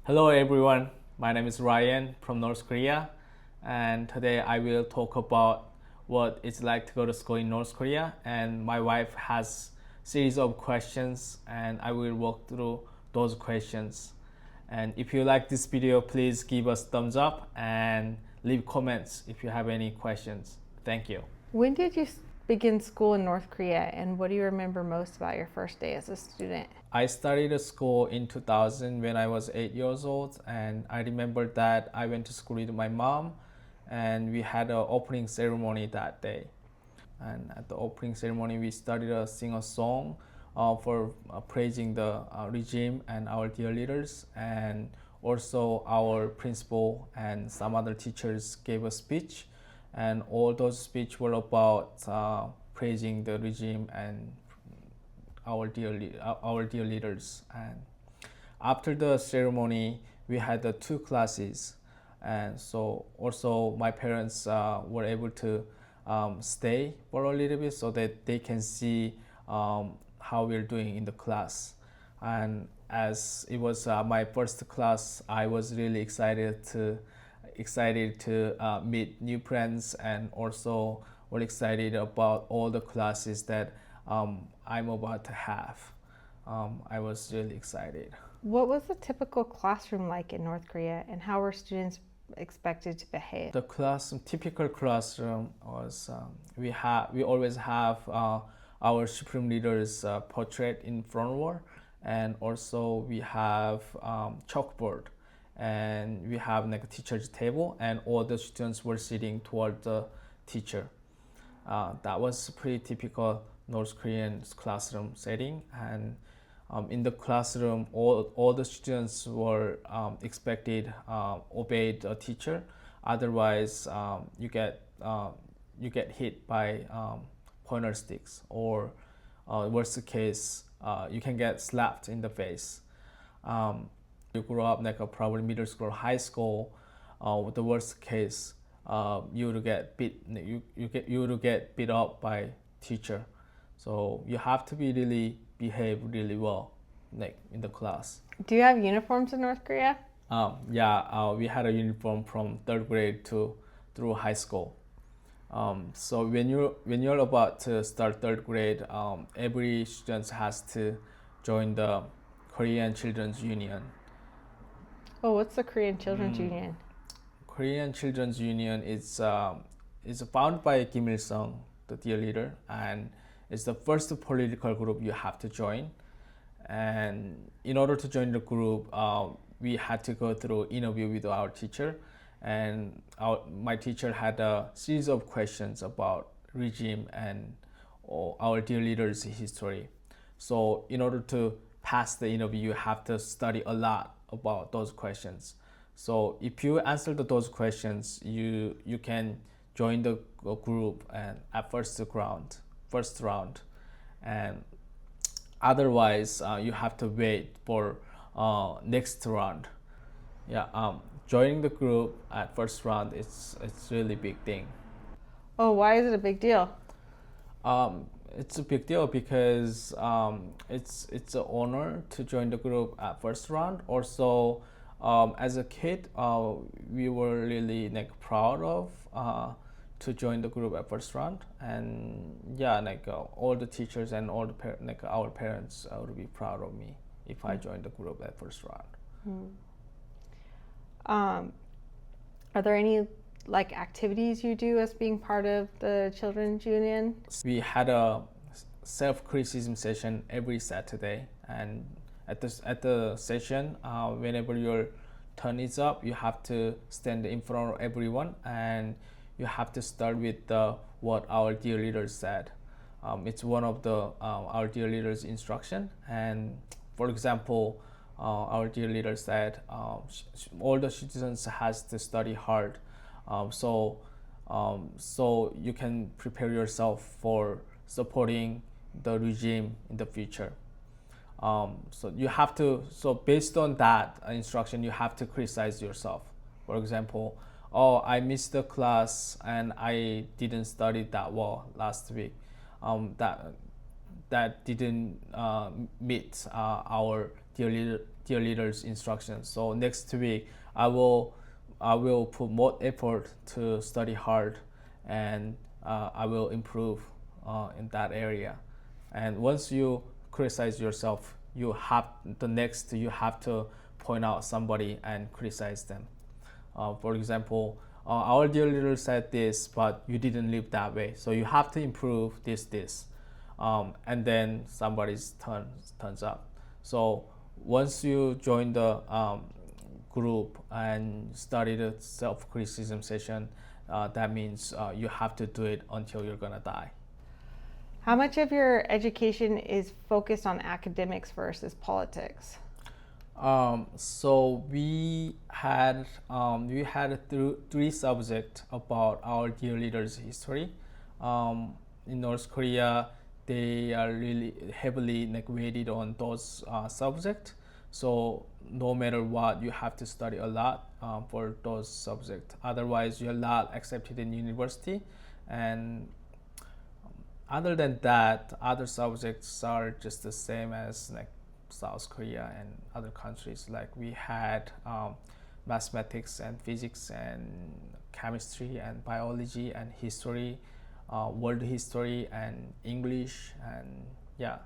Hello everyone, my name is Ryan from North Korea, and today I will talk about what it's like to go to school in North Korea. And my wife has series of questions, and I will walk through those questions. And if you like this video, please give us thumbs up and leave comments if you have any questions. Thank you. When did you begin school in North Korea, and what do you remember most about your first day as a student? I started school in 2000 when I was 8 years old, and I remember that I went to school with my mom, and we had an opening ceremony that day. And at the opening ceremony, we started to sing a song for praising the regime and our dear leaders, and also our principal and some other teachers gave a speech, and all those speeches were about praising the regime and our dear leaders. And after the ceremony, we had the two classes, and so also my parents were able to stay for a little bit so that they can see how we're doing in the class. And as it was my first class, I was really excited to meet new friends, and also were excited about all the classes that I'm about to have. I was really excited. What was the typical classroom like in North Korea, and how were students expected to behave? The typical classroom was we always have our supreme leader's portrait in front wall, and also we have chalkboard, and we have like a teacher's table, and all the students were sitting toward the teacher. That was pretty typical North Korean classroom setting. And in the classroom, all the students were expected obeyed a teacher. Otherwise, you get hit by pointer sticks, or worst case, you can get slapped in the face. You grow up like a probably middle school or high school, the worst case, you would get beat up by teacher. So you have to behave really well, like in the class. Do you have uniforms in North Korea? Yeah, we had a uniform from third grade through high school. So when you're about to start third grade, every student has to join the Korean Children's Union. Oh, what's the Korean Children's Union? Korean Children's Union is founded by Kim Il Sung, the dear leader, and it's the first political group you have to join. And in order to join the group, we had to go through interview with our teacher, and my teacher had a series of questions about regime and our dear leader's history. So in order to pass the interview, you have to study a lot about those questions. So if you answer those questions, you can join the group and at first round, and otherwise you have to wait for next round. Yeah, joining the group at first round, it's really big thing. Oh, why is it a big deal? It's a big deal because it's an honor to join the group at first round. Also, as a kid, we were really like proud of to join the group at first round, and yeah, like all the teachers and all the our parents would be proud of me if I joined the group at first round. Are there any like activities you do as being part of the Children's Union? We had a self-criticism session every Saturday, and at the session, whenever your turn is up, you have to stand in front of everyone, and you have to start with what our dear leaders said. It's one of the our dear leaders' instruction. And for example, our dear leader said all the citizens has to study hard, so you can prepare yourself for supporting the regime in the future. So you have to, so based on that instruction, you have to criticize yourself. For example, oh, I missed the class and I didn't study that well last week. That didn't meet our dear dear leader's instructions. So next week I will put more effort to study hard, and I will improve in that area. And once you criticize yourself, you have to point out somebody and criticize them. For example, our dear leader said this, but you didn't live that way. So you have to improve this. And then somebody's turns up. So once you join the group and study the self-criticism session, that means you have to do it until you're gonna die. How much of your education is focused on academics versus politics? So we had three subjects about our dear leaders' history. In North Korea, they are really heavily weighted on those subjects. So no matter what, you have to study a lot for those subjects. Otherwise, you're not accepted in university. And other than that, other subjects are just the same as South Korea and other countries. Like we had mathematics and physics and chemistry and biology and history, world history and English, and yeah.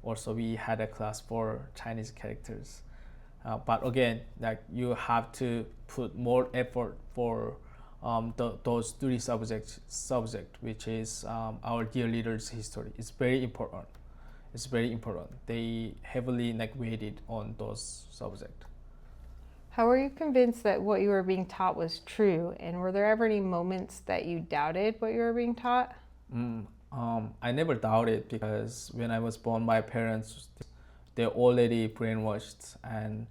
Also, we had a class for Chinese characters. But again, you have to put more effort for those three subject, which is our dear leaders' history. It's very important. It's very important. They heavily weighted on those subjects. How were you convinced that what you were being taught was true? And were there ever any moments that you doubted what you were being taught? I never doubted, because when I was born, my parents, they're already brainwashed, and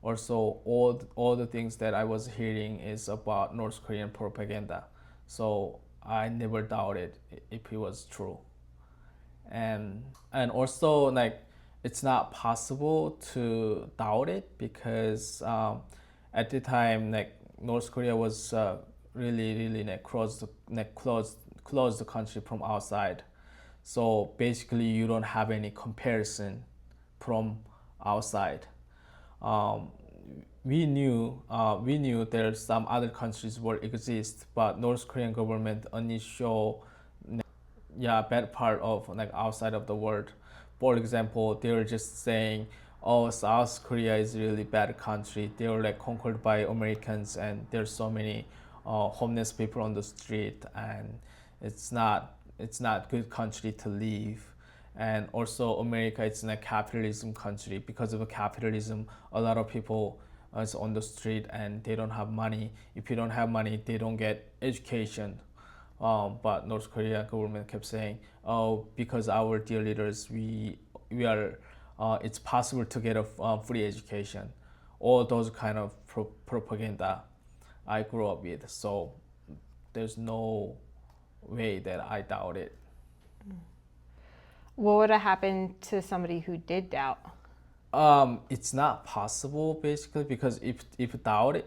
also all the things that I was hearing is about North Korean propaganda. So I never doubted if it was true. And also it's not possible to doubt it, because at the time North Korea was really closed the country from outside. So basically you don't have any comparison from outside. um, we knew there some other countries will exist, but North Korean government only show bad part of outside of the world. For example, they were just saying, oh, South Korea is a really bad country. They were conquered by Americans, and there's so many homeless people on the street, and it's not good country to live. And also America, it's in a capitalism country. Because of capitalism, a lot of people is on the street and they don't have money. If you don't have money, they don't get education. But North Korea government kept saying, oh, because our dear leaders, we are it's possible to get a free education. All those kind of propaganda I grew up with. So there's no way that I doubt it. What would have happened to somebody who did doubt? It's not possible, basically, because if you doubt it,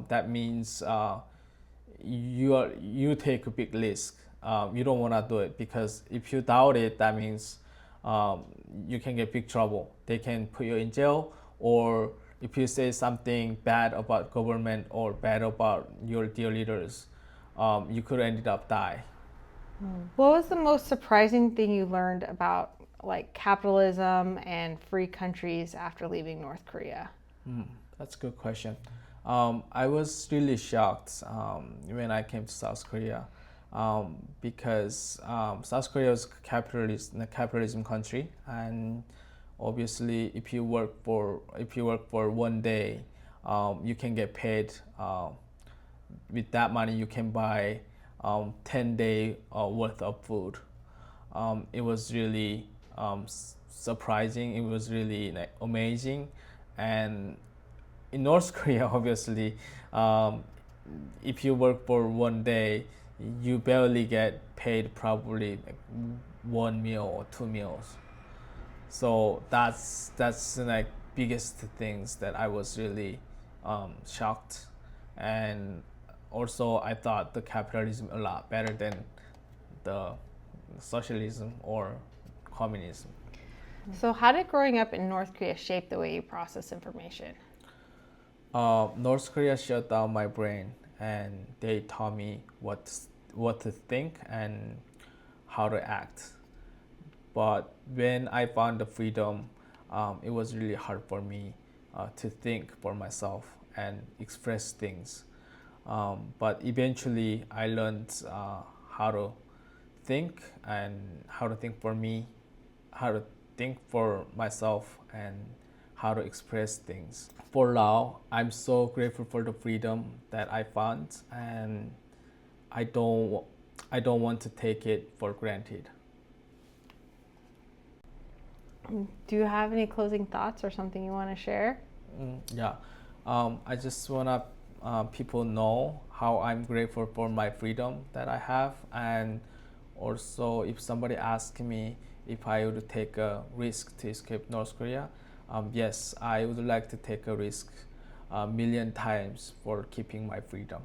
that means you take a big risk. You don't want to do it, because if you doubt it, that means you can get big trouble. They can put you in jail, or if you say something bad about government or bad about your dear leaders, you could ended up die. What was the most surprising thing you learned about capitalism and free countries after leaving North Korea? That's a good question. I was really shocked when I came to South Korea, because South Korea is a capitalism country, and obviously, if you work for one day, you can get paid. With that money, you can buy 10-day worth of food. It was really surprising. It was really amazing. And in North Korea, obviously, if you work for one day, you barely get paid probably one meal or two meals. So that's biggest things that I was really shocked. And also I thought the capitalism a lot better than the socialism or communism. So, how did growing up in North Korea shape the way you process information? North Korea shut down my brain, and they taught me what to think and how to act. But when I found the freedom, it was really hard for me to think for myself and express things. But eventually, I learned how to think and how to think for me, how to think for myself, and how to express things. For now, I'm so grateful for the freedom that I found, and I don't I don't want to take it for granted. Do you have any closing thoughts or something you want to share? Yeah, I just wanna people know how I'm grateful for my freedom that I have, and also if somebody asks me if I would take a risk to escape North Korea, yes, I would like to take a risk a million times for keeping my freedom.